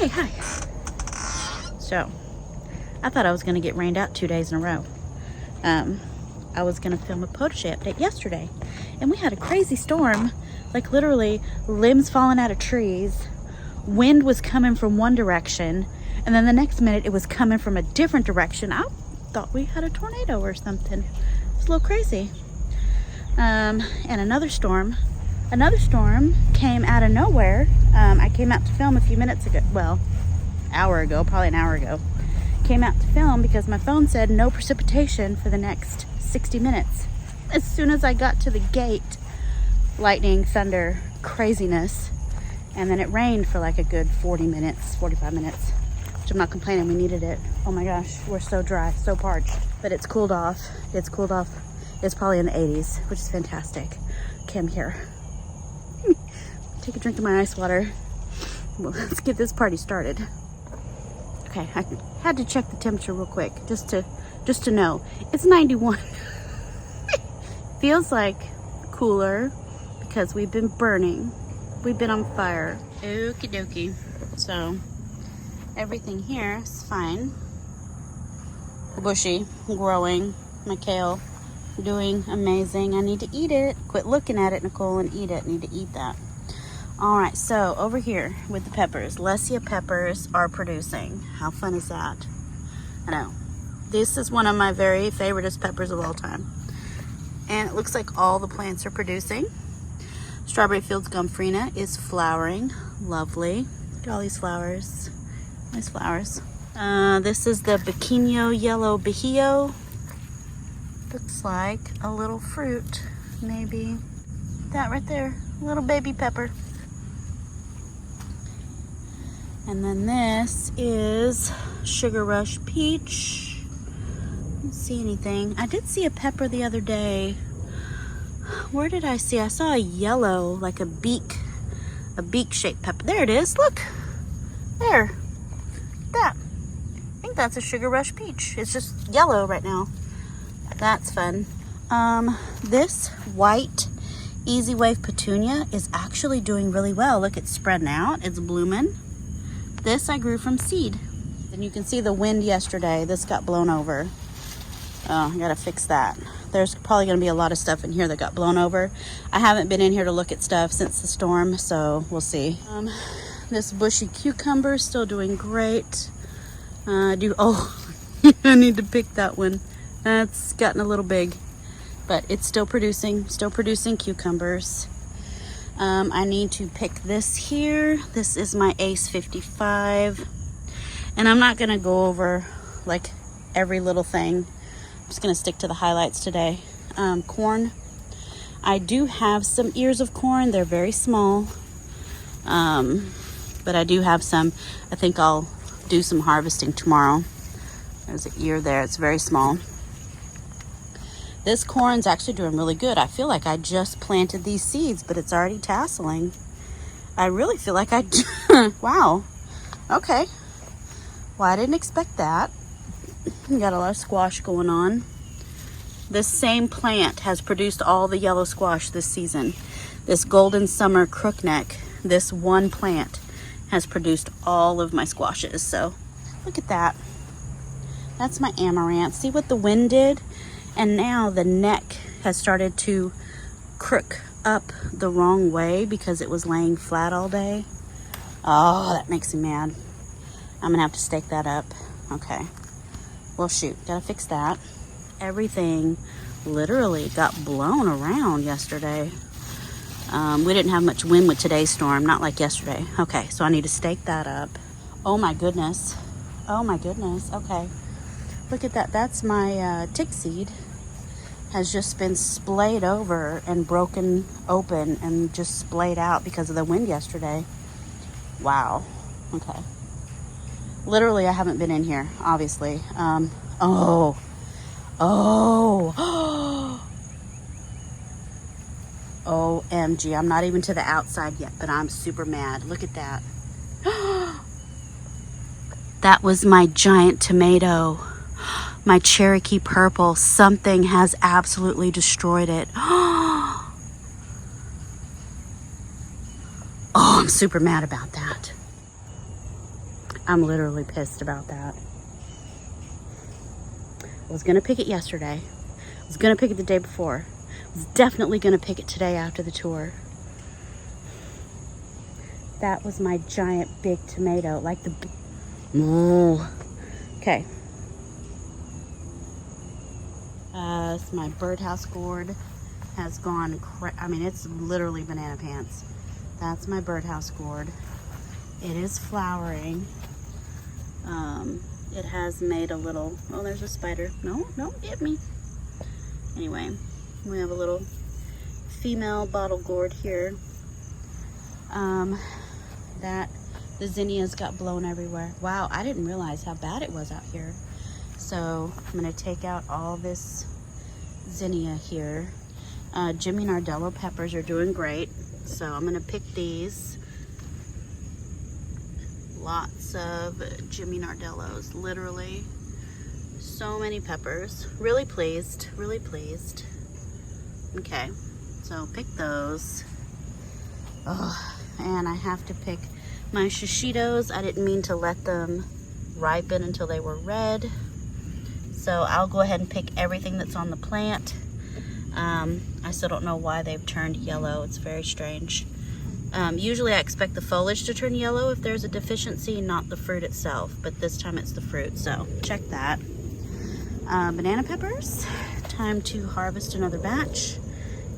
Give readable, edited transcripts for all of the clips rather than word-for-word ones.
Hey, hi. So, I thought I was going to get rained out 2 days in a row. I was going to film a Potager update yesterday, and we had a crazy storm, like literally limbs falling out of trees. Wind was coming from one direction, and then the next minute it was coming from a different direction. I thought we had a tornado or something. It's a little crazy. And another storm came out of nowhere. I came out to film a few minutes ago, well, probably an hour ago. Came out to film because my phone said no precipitation for the next 60 minutes. As soon as I got to the gate, lightning, thunder, craziness, and then it rained for like a good 40 minutes, 45 minutes, which I'm not complaining, we needed it. Oh my gosh, we're so dry, so parched, but it's cooled off. It's cooled off. It's probably in the 80s, which is fantastic. Okay, I'm here. Take a drink of my ice water. Well, let's get this party started. Okay, I had to check the temperature real quick just to know. It's 91. Feels like cooler because we've been burning. We've been on fire. Okie dokie. So everything here is fine. Bushy, growing. My kale doing amazing. I need to eat it. Quit looking at it, Nicole, and eat it. I need to eat that. All right, so over here with the peppers, Lesia peppers are producing. How fun is that? I know. This is one of my very favoriteest peppers of all time. And it looks like all the plants are producing. Strawberry Fields Gomphrena is flowering. Lovely. Look at all these flowers. Nice flowers. This is the Biquino Yellow Bahio. Looks like a little fruit, maybe. That right there, little baby pepper. And then this is Sugar Rush Peach. I don't see anything. I did see a pepper the other day. Where did I see? I saw a yellow, like a beak-shaped pepper. There it is, look. There. That. I think that's a Sugar Rush Peach. It's just yellow right now. That's fun. This white Easy Wave Petunia is actually doing really well. Look, it's spreading out. It's blooming. This I grew from seed. And you can see the wind yesterday. This got blown over. Oh, I gotta fix that. There's probably gonna be a lot of stuff in here that got blown over. I haven't been in here to look at stuff since the storm, so we'll see. This bushy cucumber is still doing great. I need to pick that one. That's gotten a little big, but it's still producing cucumbers. I need to pick this here. This is my Ace 55. And I'm not gonna go over like every little thing. I'm just gonna stick to the highlights today. Corn. I do have some ears of corn. They're very small. But I do have some. I think I'll do some harvesting tomorrow. There's an ear there. It's very small. This corn's actually doing really good. I feel like I just planted these seeds, but it's already tasseling. I really feel like wow. Okay. Well, I didn't expect that. Got a lot of squash going on. This same plant has produced all the yellow squash this season. This Golden Summer Crookneck, this one plant has produced all of my squashes. So look at that. That's my amaranth. See what the wind did? And now the neck has started to crook up the wrong way because it was laying flat all day. Oh, that makes me mad. I'm gonna have to stake that up. Okay. Well, shoot, gotta fix that. Everything literally got blown around yesterday. We didn't have much wind with today's storm, not like yesterday. Okay, so I need to stake that up. Oh my goodness. Oh my goodness, okay. Look at that. That's my tick seed. Has just been splayed over and broken open and just splayed out because of the wind yesterday. Wow. Okay. Literally, I haven't been in here, obviously. OMG. I'm not even to the outside yet, but I'm super mad. Look at that. That was my giant tomato. My Cherokee purple. Something has absolutely destroyed it. Oh, I'm super mad about that. I'm literally pissed about that. I was gonna pick it yesterday. I was gonna pick it the day before. I was definitely gonna pick it today after the tour. That was my giant big tomato, like the... Okay. So my birdhouse gourd has gone, I mean, it's literally banana pants. That's my birdhouse gourd. It is flowering. It has made a little, oh, there's a spider. No, don't get me. Anyway, we have a little female bottle gourd here. That the zinnias got blown everywhere. Wow, I didn't realize how bad it was out here. So I'm gonna take out all this zinnia here. Jimmy Nardello peppers are doing great. So I'm gonna pick these. Lots of Jimmy Nardellos, literally. So many peppers. Really pleased, really pleased. Okay, so pick those. Oh, and I have to pick my shishitos. I didn't mean to let them ripen until they were red. So I'll go ahead and pick everything that's on the plant. I still don't know why they've turned yellow. It's very strange. Usually I expect the foliage to turn yellow if there's a deficiency, not the fruit itself. But this time it's the fruit, so check that. Banana peppers. Time to harvest another batch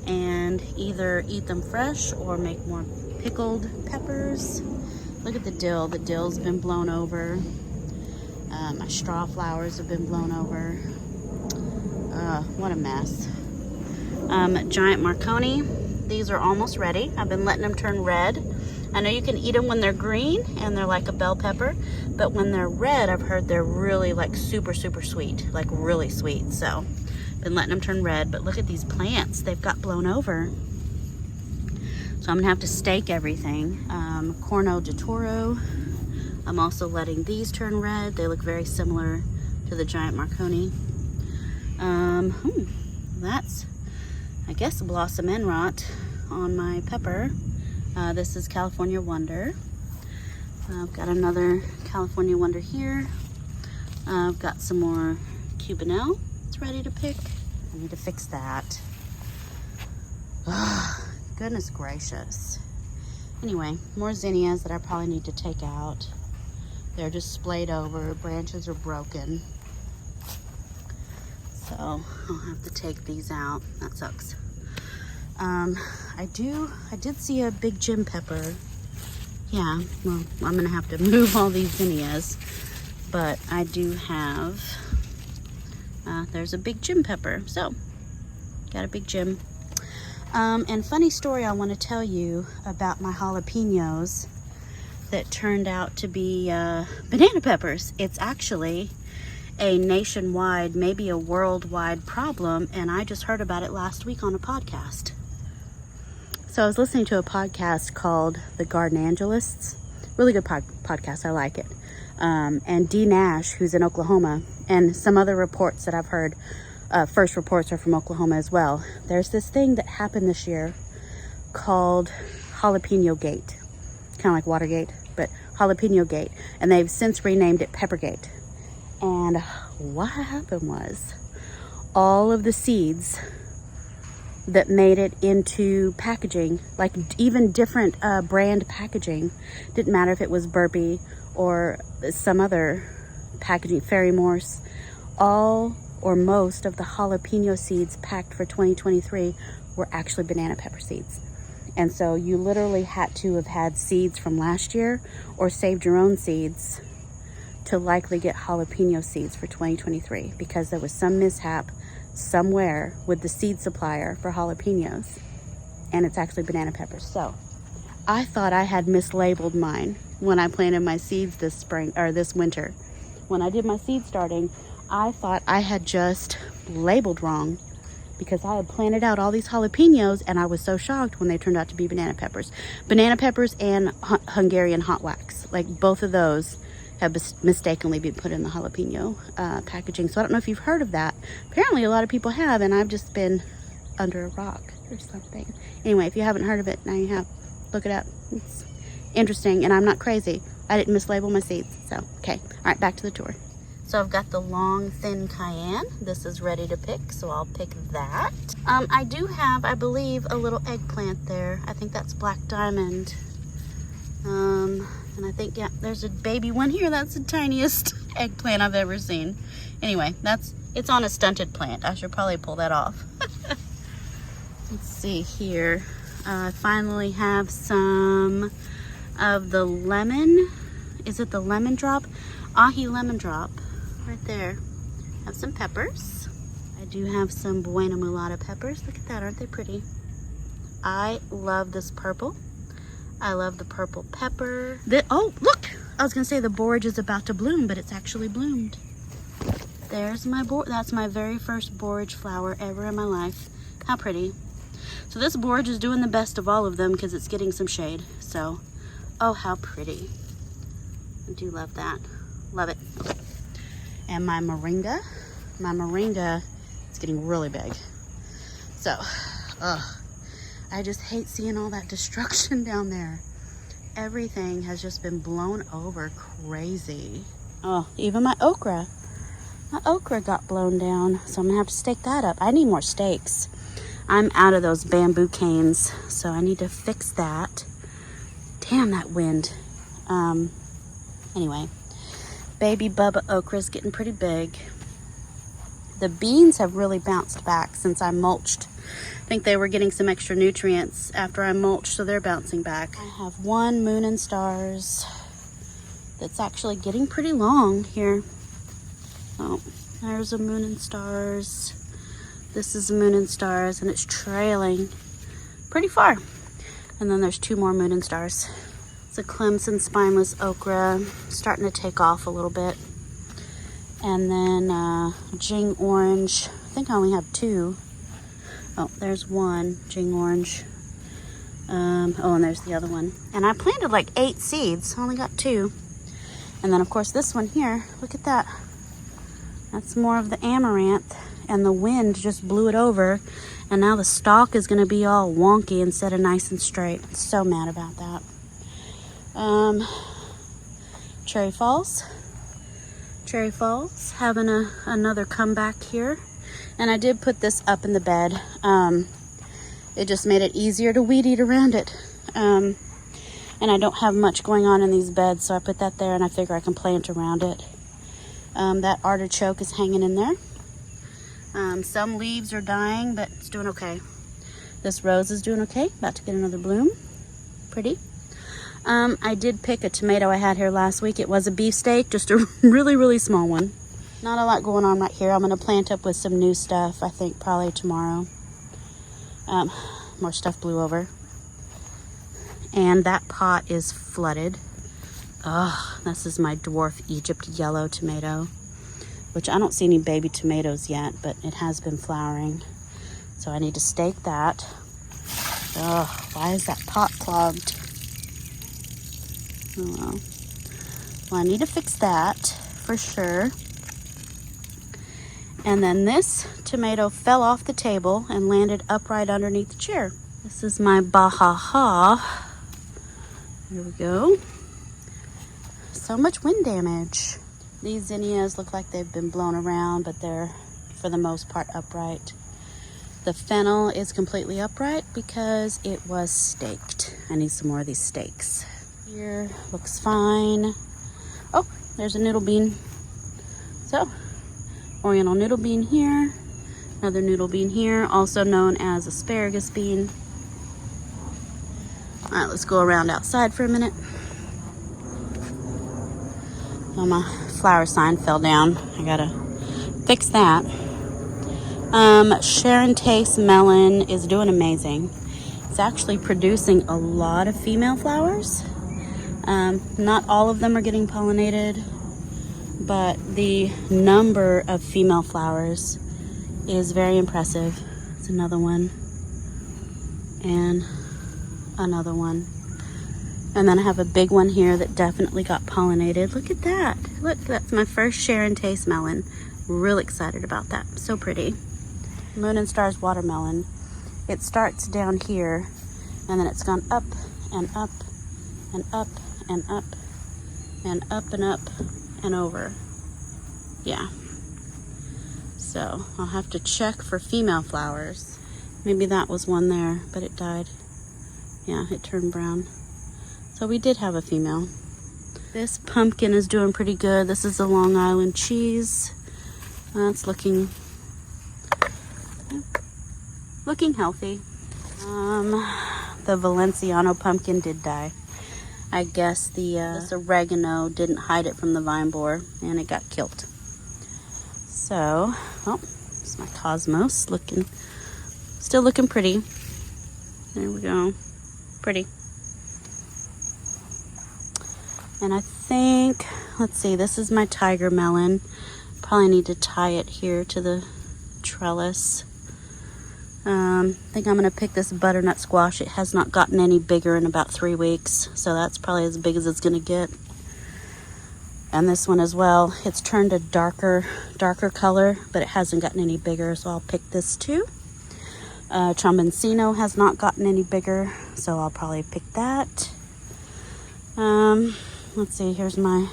and either eat them fresh or make more pickled peppers. Look at the dill. The dill's been blown over. My straw flowers have been blown over. What a mess. Giant Marconi. These are almost ready. I've been letting them turn red. I know you can eat them when they're green and they're like a bell pepper, but when they're red, I've heard they're really like super, super sweet, like really sweet. So been letting them turn red, but look at these plants. They've got blown over. So I'm gonna have to stake everything. Corno de Toro. I'm also letting these turn red. They look very similar to the Giant Marconi. That's, I guess, a Blossom End Rot on my pepper. This is California Wonder. I've got another California Wonder here. I've got some more Cubanelle. It's ready to pick. I need to fix that. Oh, goodness gracious. Anyway, more zinnias that I probably need to take out. They're just splayed over. Branches are broken. So I'll have to take these out. That sucks. I did see a big gym pepper. Yeah, well, I'm gonna have to move all these zinnias, but I do have, there's a big gym pepper. So, got a big gym. And funny story I want to tell you about my jalapenos that turned out to be banana peppers. It's actually a nationwide, maybe a worldwide problem, and I just heard about it last week on a podcast. So I was listening to a podcast called The Gardenangelists. Really good podcast, I like it. And Dee Nash, who's in Oklahoma, and some other reports that I've heard, first reports are from Oklahoma as well. There's this thing that happened this year called Jalapeno-Gate. Kind of like Watergate, but Jalapeno-Gate. And they've since renamed it Peppergate. And what happened was all of the seeds that made it into packaging, like even different brand packaging, didn't matter if it was Burpee or some other packaging, Fairy Morse, all or most of the jalapeno seeds packed for 2023 were actually banana pepper seeds. And so you literally had to have had seeds from last year or saved your own seeds to likely get jalapeno seeds for 2023, because there was some mishap somewhere with the seed supplier for jalapenos, and it's actually banana peppers. So I thought I had mislabeled mine when I planted my seeds this spring or this winter. When I did my seed starting, I thought I had just labeled wrong, because I had planted out all these jalapenos and I was so shocked when they turned out to be banana peppers. Banana peppers and Hungarian hot wax, like both of those have mistakenly been put in the jalapeno packaging. So I don't know if you've heard of that. Apparently a lot of people have, and I've just been under a rock or something. Anyway, if you haven't heard of it, now you have. Look it up. It's interesting, and I'm not crazy. I didn't mislabel my seeds. So, okay. All right, back to the tour. So I've got the long, thin cayenne. This is ready to pick, so I'll pick that. I do have, I believe, a little eggplant there. I think that's Black Diamond. And I think, yeah, there's a baby one here. That's the tiniest eggplant I've ever seen. Anyway, it's on a stunted plant. I should probably pull that off. Let's see here. I finally have some of the lemon. Is it the lemon drop? Ahi lemon drop. Right there. Have some peppers. I do have some Buena Mulata peppers. Look at that, aren't they pretty? I love this purple. I love the purple pepper. Oh, look! I was gonna say the borage is about to bloom, but it's actually bloomed. There's my that's my very first borage flower ever in my life. How pretty. So this borage is doing the best of all of them because it's getting some shade. So, oh, how pretty. I do love that. Love it. And my moringa is getting really big. So, I just hate seeing all that destruction down there. Everything has just been blown over crazy. Oh, even my okra. My okra got blown down, so I'm gonna have to stake that up. I need more stakes. I'm out of those bamboo canes, so I need to fix that. Damn, that wind. Anyway, baby Bubba okra's getting pretty big. The beans have really bounced back since I mulched. I think they were getting some extra nutrients after I mulched, so they're bouncing back. I have one Moon and Stars that's actually getting pretty long here. Oh, there's a Moon and Stars. This is a Moon and Stars, and it's trailing pretty far. And then there's two more Moon and Stars. It's a Clemson spineless okra, starting to take off a little bit. And then Jing orange. I think I only have two. Oh, there's one Jing orange. Oh, and there's the other one. And I planted like 8 seeds. I only got 2. And then, of course, this one here. Look at that. That's more of the amaranth. And the wind just blew it over. And now the stalk is going to be all wonky instead of nice and straight. So mad about that. Cherry Falls. Cherry Falls. Having another comeback here. And I did put this up in the bed. It just made it easier to weed eat around it. And I don't have much going on in these beds, so I put that there and I figure I can plant around it. That artichoke is hanging in there. Some leaves are dying, but it's doing okay. This rose is doing okay. About to get another bloom. Pretty. I did pick a tomato I had here last week. It was a beefsteak, just a really, really small one. Not a lot going on right here. I'm going to plant up with some new stuff, I think, probably tomorrow. More stuff blew over. And that pot is flooded. Oh, this is my dwarf Egypt yellow tomato, which I don't see any baby tomatoes yet, but it has been flowering. So I need to stake that. Oh, why is that pot clogged? Oh well. Well, I need to fix that for sure. And then this tomato fell off the table and landed upright underneath the chair. This is my Bahaha. Here we go. So much wind damage. These zinnias look like they've been blown around, but they're, for the most part, upright. The fennel is completely upright because it was staked. I need some more of these stakes. Here, looks fine. Oh, there's a noodle bean. So, Oriental noodle bean here, another noodle bean here, also known as asparagus bean. All right, let's go around outside for a minute. Oh, my flower sign fell down. I gotta fix that. Sharon Taste melon is doing amazing. It's actually producing a lot of female flowers. Not all of them are getting pollinated, but the number of female flowers is very impressive. It's another one and another one. And then I have a big one here that definitely got pollinated. Look at that. Look, that's my first Sharon Taste melon. Really excited about that. So pretty. Moon and Stars watermelon. It starts down here and then it's gone up and up and up and up. and up and up and over. Yeah. So I'll have to check for female flowers. Maybe that was one there, but it died. Yeah, it turned brown. So we did have a female. This pumpkin is doing pretty good. This is the Long Island cheese. It's looking healthy. The Valenciano pumpkin did die. I guess this oregano didn't hide it from the vine borer and it got killed. So, oh, it's my cosmos still looking pretty. There we go. Pretty. And I think, let's see, this is my tiger melon. Probably need to tie it here to the trellis. I think I'm going to pick this butternut squash. It has not gotten any bigger in about 3 weeks, so that's probably as big as it's going to get. And this one as well. It's turned a darker color, but it hasn't gotten any bigger, so I'll pick this too. Tromboncino has not gotten any bigger, so I'll probably pick that. Let's see, here's my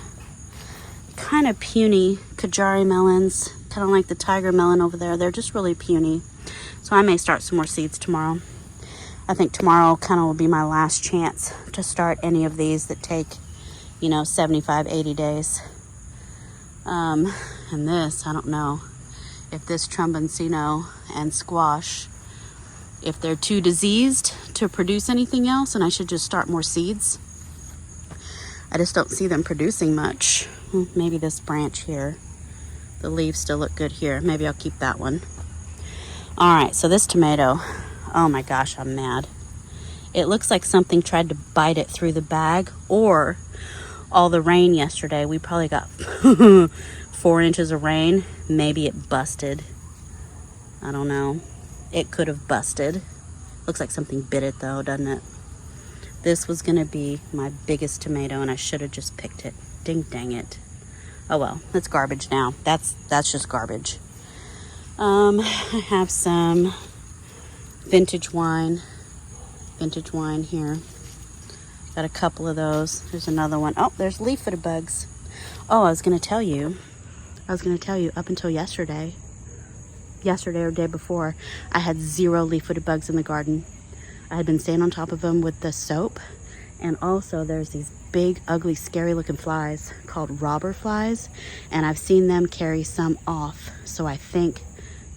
kind of puny Kajari melons. Kind of like the tiger melon over there. They're just really puny. So I may start some more seeds tomorrow. I think tomorrow kind of will be my last chance to start any of these that take, 75, 80 days. And this, I don't know if this Tromboncino and squash, if they're too diseased to produce anything else and I should just start more seeds. I just don't see them producing much. Maybe this branch here. The leaves still look good here. Maybe I'll keep that one. All right, so this tomato, oh my gosh, I'm mad. It looks like something tried to bite it through the bag, or all the rain yesterday. We probably got 4 inches of rain. Maybe it busted. I don't know. It could have busted. Looks like something bit it though, doesn't it? This was gonna be my biggest tomato and I should have just picked it. Ding dang it. Oh well, it's garbage now. That's just garbage. I have some vintage wine here. Got a couple of those. There's another one. Oh, there's leaf-footed bugs. Oh, I was going to tell you up until yesterday or day before, I had 0 leaf-footed bugs in the garden. I had been staying on top of them with the soap. And also there's these big, ugly, scary looking flies called robber flies. And I've seen them carry some off. So I think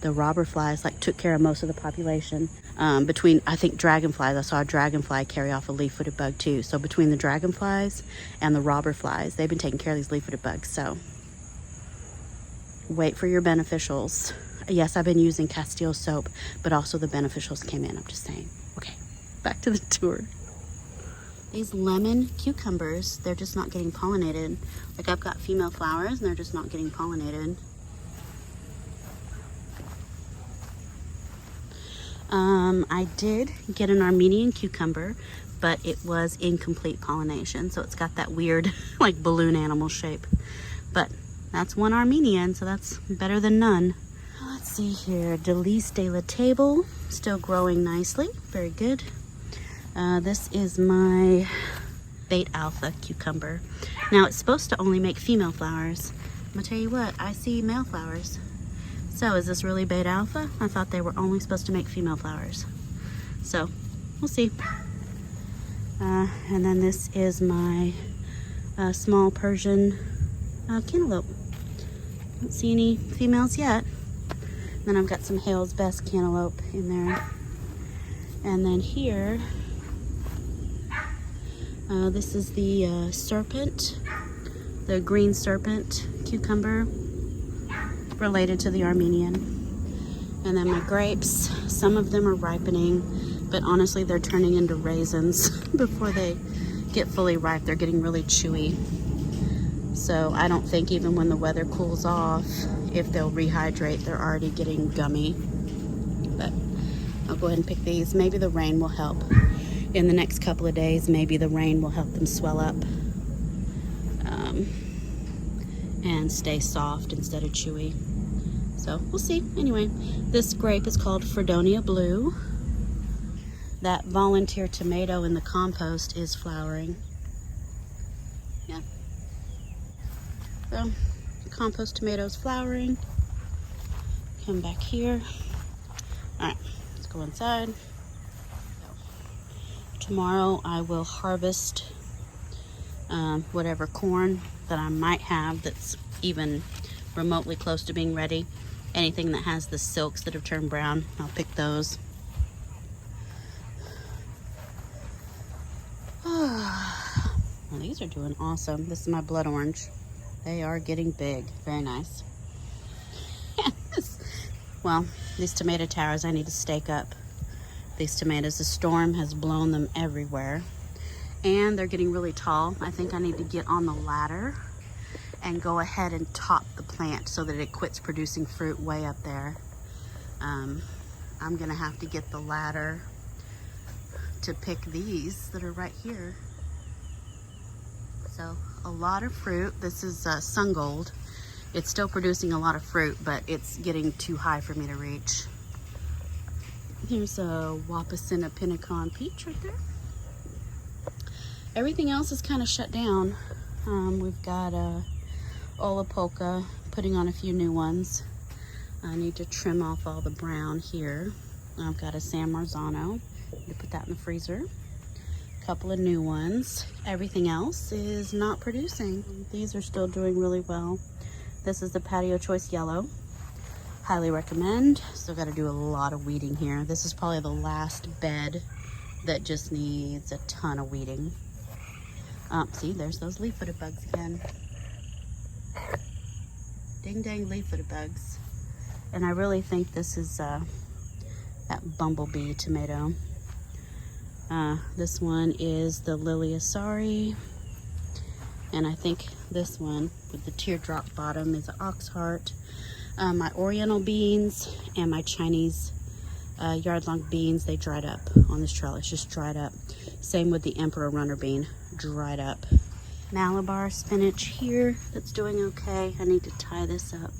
the robber flies took care of most of the population. Between, I think, dragonflies, I saw a dragonfly carry off a leaf-footed bug too. So between the dragonflies and the robber flies, they've been taking care of these leaf-footed bugs. So wait for your beneficials. Yes, I've been using Castile soap, but also the beneficials came in. I'm just saying. Okay, back to the tour. These lemon cucumbers, they're just not getting pollinated. I've got female flowers and they're just not getting pollinated. I did get an Armenian cucumber, but it was incomplete pollination. So it's got that weird balloon animal shape. But that's one Armenian, so that's better than none. Let's see here. Delice de la Table, still growing nicely. Very good. This is my Bait Alpha cucumber. Now it's supposed to only make female flowers. I'm gonna tell you what, I see male flowers. So is this really Bait Alpha? I thought they were only supposed to make female flowers. So we'll see. And then this is my small Persian cantaloupe. Don't see any females yet. Then I've got some Hale's Best cantaloupe in there. And then here, this is the serpent, the green serpent cucumber, related to the Armenian. And then my grapes, some of them are ripening, but honestly they're turning into raisins before they get fully ripe. They're getting really chewy. So I don't think even when the weather cools off, if they'll rehydrate, they're already getting gummy. But I'll go ahead and pick these. Maybe the rain will help. In the next couple of days, maybe the rain will help them swell up and stay soft instead of chewy. So we'll see. Anyway, this grape is called Fredonia Blue. That volunteer tomato in the compost is flowering. Yeah. So, compost tomatoes flowering. Come back here. All right, let's go inside. Tomorrow I will harvest whatever corn that I might have that's even remotely close to being ready. Anything that has the silks that have turned brown, I'll pick those. Well, these are doing awesome. This is my blood orange. They are getting big. Very nice. Well, these tomato towers I need to stake up. These tomatoes, the storm has blown them everywhere. And they're getting really tall. I think I need to get on the ladder and go ahead and top the plant so that it quits producing fruit way up there. I'm gonna have to get the ladder to pick these that are right here. So a lot of fruit. This is sun gold. It's still producing a lot of fruit, but it's getting too high for me to reach. Here's a Wapasina Pinnacon peach right there. Everything else is kind of shut down. We've got a Olapoka, putting on a few new ones. I need to trim off all the brown here. I've got a San Marzano. Need to put that in the freezer. A couple of new ones. Everything else is not producing. These are still doing really well. This is the Patio Choice Yellow. Highly recommend. Still got to do a lot of weeding here. This is probably the last bed that just needs a ton of weeding. See, there's those leaf-footed bugs again. Ding dang leaf-footed bugs. And I really think this is that bumblebee tomato. This one is the Lily Asari. And I think this one with the teardrop bottom is an oxheart. My oriental beans and my Chinese yard-long beans, they dried up on this trellis, just dried up. Same with the Emperor runner bean, dried up. Malabar spinach here, that's doing okay. I need to tie this up,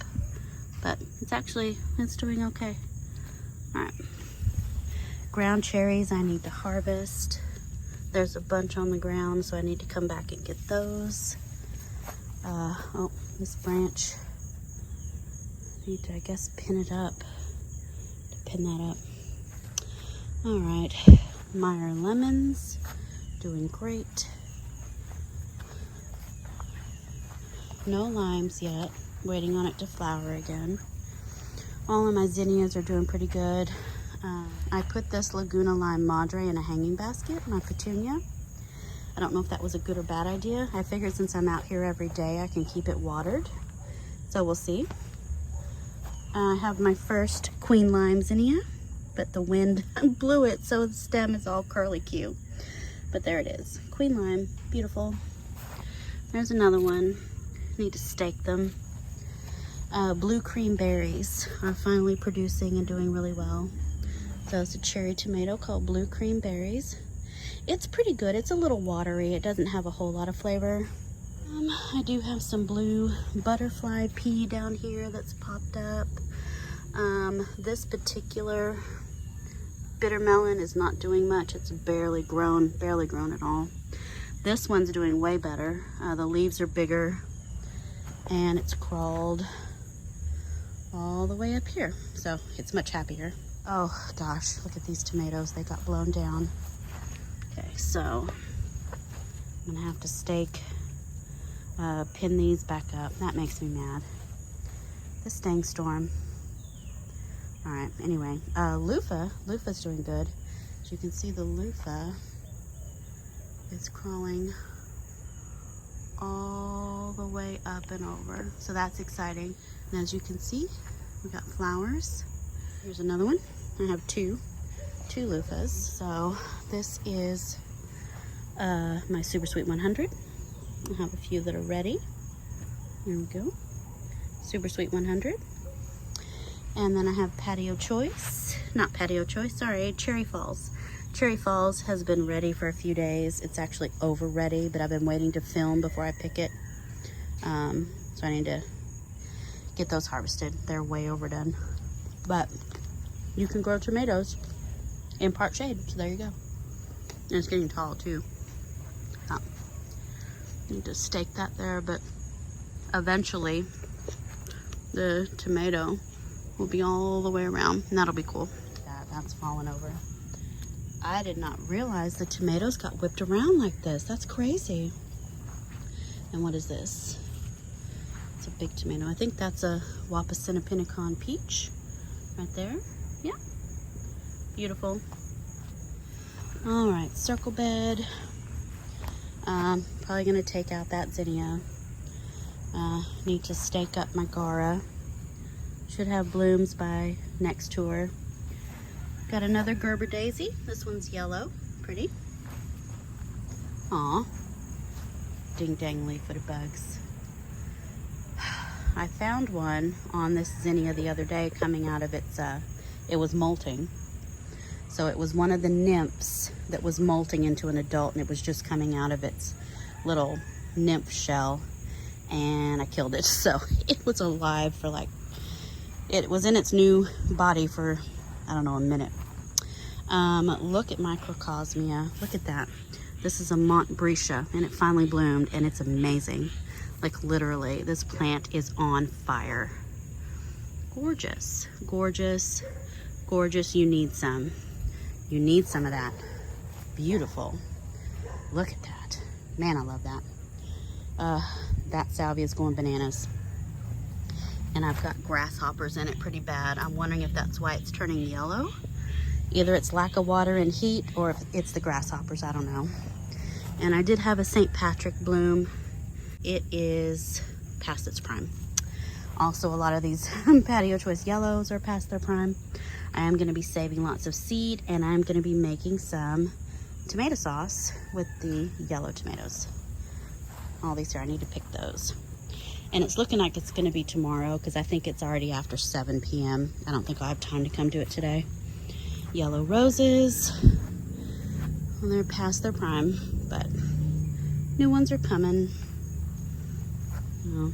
but it's doing okay. All right. Ground cherries I need to harvest. There's a bunch on the ground, so I need to come back and get those. Oh, this branch. Need to, I guess, pin it up. Pin that up. All right, Meyer lemons, doing great. No limes yet, waiting on it to flower again. All of my zinnias are doing pretty good. I put this Laguna Lime Madre in a hanging basket, my petunia. I don't know if that was a good or bad idea. I figured since I'm out here every day, I can keep it watered. So we'll see. I have my first Queen Lime zinnia, but the wind blew it, so the stem is all curly Q. But there it is, Queen Lime, beautiful. There's another one, need to stake them. Blue cream berries are finally producing and doing really well. So it's a cherry tomato called Blue Cream Berries. It's pretty good, it's a little watery, it doesn't have a whole lot of flavor. I do have some blue butterfly pea down here that's popped up. This particular bitter melon is not doing much. It's barely grown at all. This one's doing way better. The leaves are bigger and it's crawled all the way up here. So it's much happier. Oh gosh, look at these tomatoes. They got blown down. Okay, so I'm gonna have to stake, pin these back up. That makes me mad. This dang storm. All right, anyway, loofah's doing good. As you can see, the loofah is crawling all the way up and over. So that's exciting. And as you can see, we got flowers. Here's another one. I have two loofahs. So this is my Super Sweet 100. I have a few that are ready. Here we go. Super Sweet 100. And then I have Patio Choice. Not Patio Choice, sorry, Cherry Falls. Cherry Falls has been ready for a few days. It's actually over ready, but I've been waiting to film before I pick it. So I need to get those harvested. They're way overdone. But you can grow tomatoes in part shade, so there you go. And it's getting tall too. Need to stake that there, but eventually the tomato will be all the way around, and that'll be cool. That's falling over. I did not realize the tomatoes got whipped around like this. That's crazy. And what is this? It's a big tomato. I think that's a Jalapeno-Gate peach right there. Yeah, beautiful. All right, circle bed. Probably gonna take out that zinnia. Need to stake up my Gara. Should have blooms by next tour. Got another Gerber daisy. This one's yellow, pretty. Aw, ding dang leaf-footed bugs. I found one on this zinnia the other day coming out of its, it was molting. So it was one of the nymphs that was molting into an adult, and it was just coming out of its little nymph shell, and I killed it. So it was alive for like, it was in its new body for, I don't know, a minute. Look at microcosmia. Look at that. This is a Montbretia, and it finally bloomed, and it's amazing. Like literally, this plant is on fire. Gorgeous, gorgeous, gorgeous. You need some. You need some of that. Beautiful. Look at that. Man, I love that. That salvia is going bananas. And I've got grasshoppers in it pretty bad. I'm wondering if that's why it's turning yellow. Either it's lack of water and heat, or if it's the grasshoppers, I don't know. And I did have a St. Patrick bloom. It is past its prime. Also, a lot of these patio choice yellows are past their prime. I am gonna be saving lots of seed, and I'm gonna be making some tomato sauce with the yellow tomatoes. All these here, I need to pick those. And it's looking like it's gonna be tomorrow, because I think it's already after 7 p.m. I don't think I'll have time to come do it today. Yellow roses, well, they're past their prime, but new ones are coming. You know,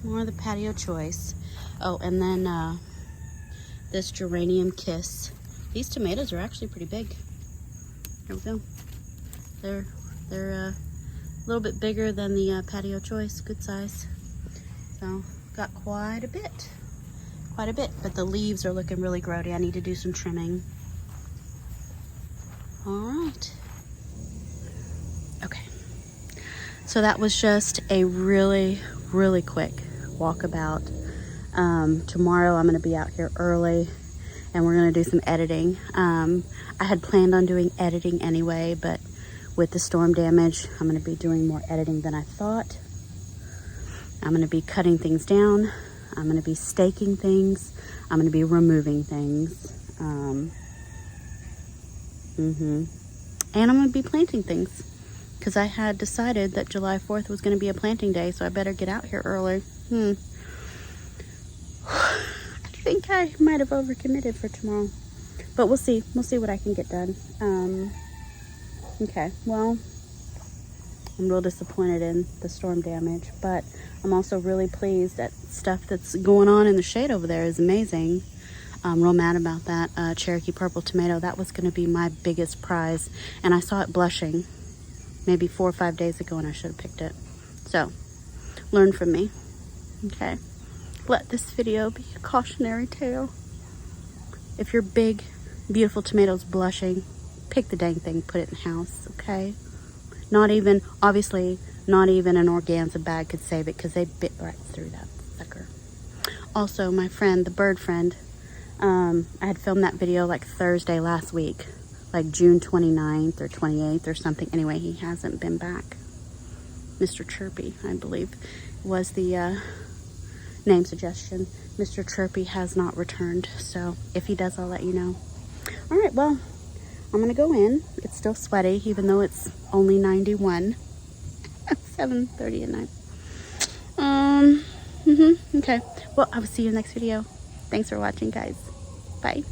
more of the patio choice. Oh, and then this geranium kiss. These tomatoes are actually pretty big. There we go. They're a little bit bigger than the patio choice. Good size. So got quite a bit. Quite a bit, but the leaves are looking really grody. I need to do some trimming. All right. Okay. So that was just a really, really quick walkabout. Tomorrow I'm gonna be out here early, and we're gonna do some editing. I had planned on doing editing anyway, but with the storm damage, I'm gonna be doing more editing than I thought. I'm gonna be cutting things down. I'm going to be staking things. I'm going to be removing things. And I'm going to be planting things, because I had decided that July 4th was going to be a planting day, so I better get out here early. I think I might have overcommitted for tomorrow, but we'll see. We'll see what I can get done. Okay, well, I'm real disappointed in the storm damage, but I'm also really pleased that stuff that's going on in the shade over there is amazing. I'm real mad about that Cherokee purple tomato. That was going to be my biggest prize, and I saw it blushing maybe 4 or 5 days ago, and I should have picked it. So, learn from me. Okay, let this video be a cautionary tale. If your big, beautiful tomato's blushing, pick the dang thing, put it in the house. Okay. Not even, obviously, not even an organza bag could save it, because they bit right through that sucker. Also, my friend, the bird friend, I had filmed that video like Thursday last week, like June 29th or 28th or something. Anyway, he hasn't been back. Mr. Chirpy, I believe, was the name suggestion. Mr. Chirpy has not returned, so if he does, I'll let you know. All right, well, I'm gonna go in. It's still sweaty, even though it's only 91. 7:30 at night. Okay. Well, I will see you in the next video. Thanks for watching, guys. Bye.